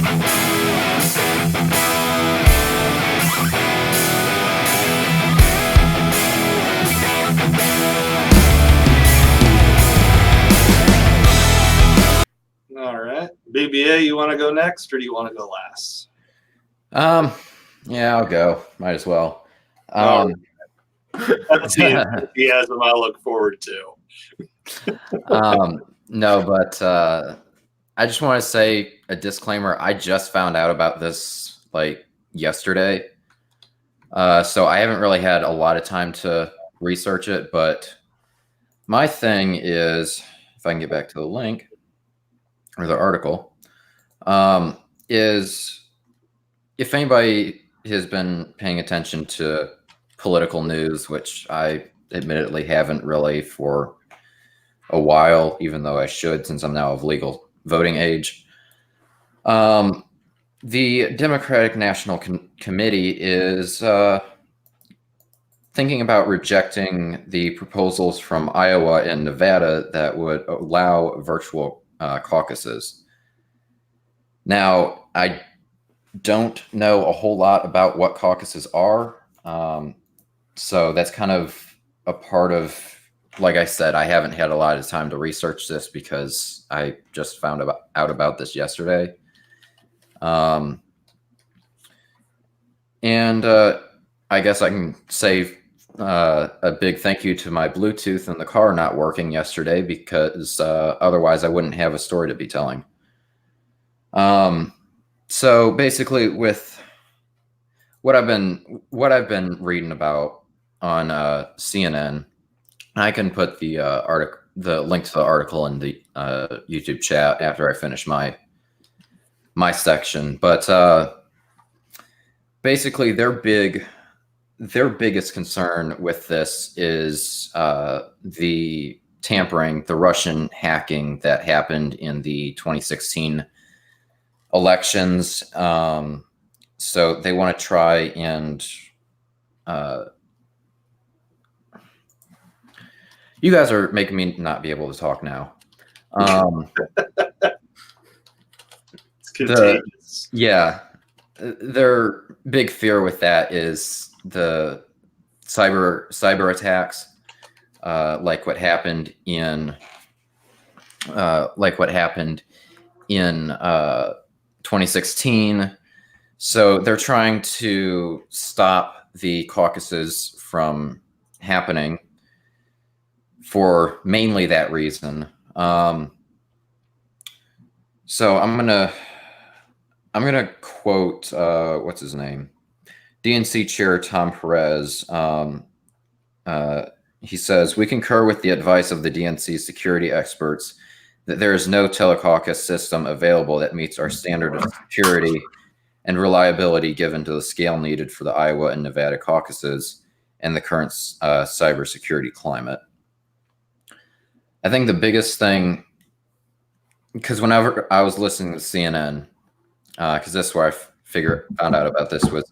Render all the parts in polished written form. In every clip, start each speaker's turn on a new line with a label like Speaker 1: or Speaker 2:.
Speaker 1: All right. BBA, you want to go next or do you want to go last?
Speaker 2: Yeah, I'll go. Might as well.
Speaker 1: That's the enthusiasm I look forward to.
Speaker 2: No, but I just want to say a disclaimer. I just found out about this like yesterday. So I haven't really had a lot of time to research it, but my thing is, if I can get back to the link or the article, is if anybody has been paying attention to political news, which I admittedly haven't really for a while, even though I should since I'm now of legal voting age. The Democratic National Committee is thinking about rejecting the proposals from Iowa and Nevada that would allow virtual caucuses. Now, I don't know a whole lot about what caucuses are. So that's kind of a part of, like I said, I haven't had a lot of time to research this because I just found out about this yesterday. And I guess I can say a big thank you to my Bluetooth in the car not working yesterday, because otherwise I wouldn't have a story to be telling. So basically, with what I've been reading about on CNN, I can put the link to the article in the YouTube chat after I finish my section. But basically, their biggest concern with this is the tampering, the Russian hacking that happened in the 2016 elections. So they want to try and you guys are making me not be able to talk now.
Speaker 1: It's contagious.
Speaker 2: Their big fear with that is the cyber attacks, like what happened in 2016. So they're trying to stop the caucuses from happening for mainly that reason. So I'm gonna quote what's his name, DNC Chair Tom Perez. He says, "We concur with the advice of the DNC security experts that there is no telecaucus system available that meets our standard of security and reliability given to the scale needed for the Iowa and Nevada caucuses and the current cybersecurity climate." I think the biggest thing, because whenever I was listening to CNN, because that's where I found out about this, was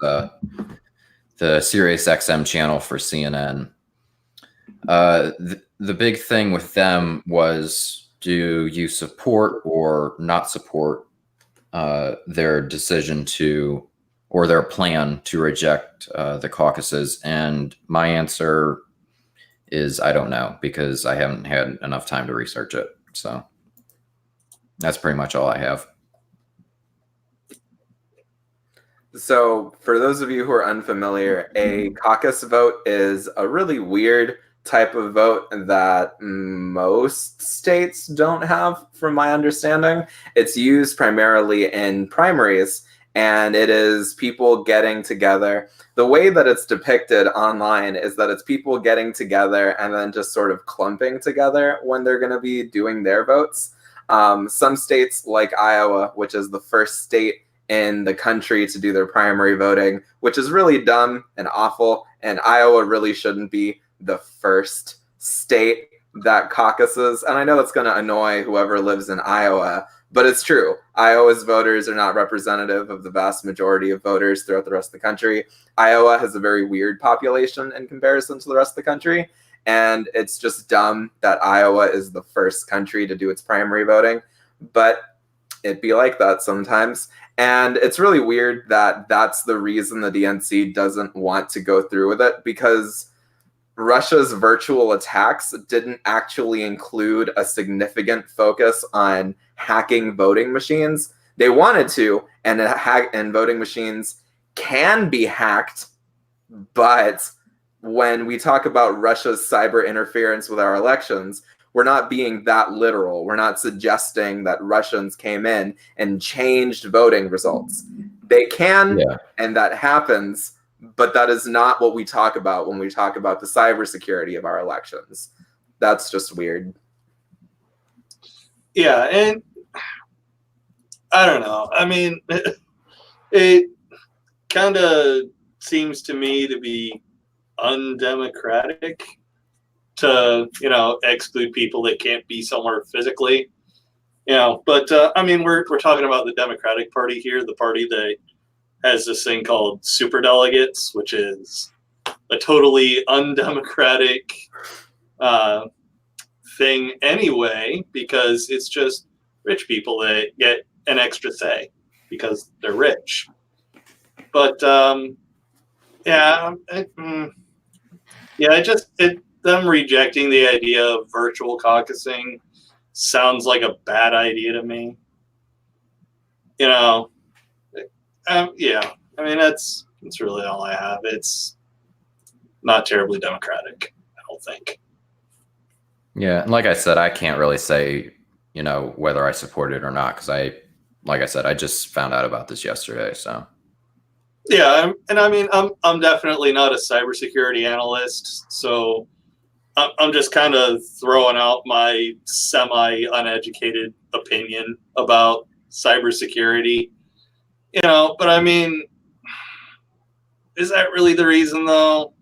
Speaker 2: the Sirius XM channel for CNN. The big thing with them was, do you support or not support their decision to, or their plan to reject the caucuses? And my answer is I don't know, because I haven't had enough time to research it. So that's pretty much all I have.
Speaker 3: So for those of you who are unfamiliar, a caucus vote is a really weird type of vote that most states don't have, from my understanding. It's used primarily in primaries, and it is people getting together. The way that it's depicted online is that it's people getting together and then just sort of clumping together when they're going to be doing their votes. Some states like Iowa, which is the first state in the country to do their primary voting, which is really dumb and awful, and Iowa really shouldn't be the first state that caucuses. And I know that's going to annoy whoever lives in Iowa, but it's true. Iowa's voters are not representative of the vast majority of voters throughout the rest of the country. Iowa has a very weird population in comparison to the rest of the country, and it's just dumb that Iowa is the first country to do its primary voting. But it be like that sometimes. And it's really weird that that's the reason the DNC doesn't want to go through with it, because Russia's virtual attacks didn't actually include a significant focus on hacking voting machines. They wanted to, and voting machines can be hacked, but when we talk about Russia's cyber interference with our elections, we're not being that literal. We're not suggesting that Russians came in and changed voting results. They can, and that happens, but that is not what we talk about when we talk about the cybersecurity of our elections. That's just weird.
Speaker 1: Yeah, and I don't know. I mean, it kind of seems to me to be undemocratic to, exclude people that can't be somewhere physically, but I mean, we're talking about the Democratic Party here, the party that has this thing called superdelegates, which is a totally undemocratic thing anyway, because it's just rich people that get an extra say because they're rich. But them rejecting the idea of virtual caucusing sounds like a bad idea to me. I mean, that's really all I have. It's not terribly democratic, I don't think.
Speaker 2: Yeah, and like I said, I can't really say, whether I support it or not, because like I said, I just found out about this yesterday, so.
Speaker 1: Yeah, and I mean, I'm definitely not a cybersecurity analyst, so I'm just kind of throwing out my semi-uneducated opinion about cybersecurity, but I mean, is that really the reason, though?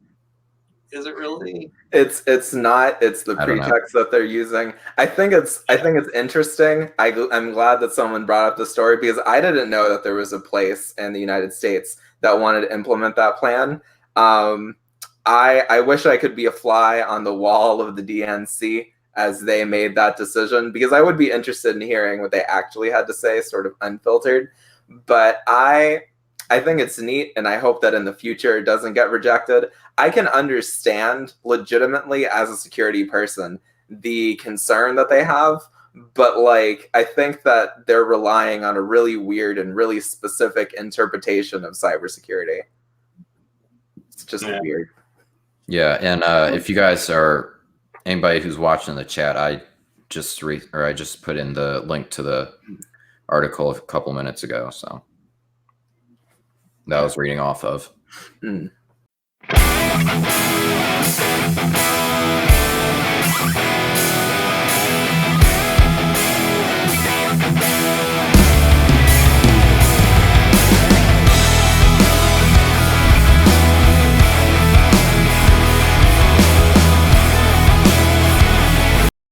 Speaker 1: Is it really?
Speaker 3: It's not. It's the pretext that they're using. I think it's interesting. I'm glad that someone brought up the story, because I didn't know that there was a place in the United States that wanted to implement that plan. I wish I could be a fly on the wall of the DNC as they made that decision, because I would be interested in hearing what they actually had to say, sort of unfiltered. But I think it's neat, and I hope that in the future it doesn't get rejected. I can understand legitimately, as a security person, the concern that they have, but I think that they're relying on a really weird and really specific interpretation of cybersecurity. It's just weird.
Speaker 2: Yeah, and if you guys are anybody who's watching the chat, I just put in the link to the article a couple minutes ago, so that I was reading off of.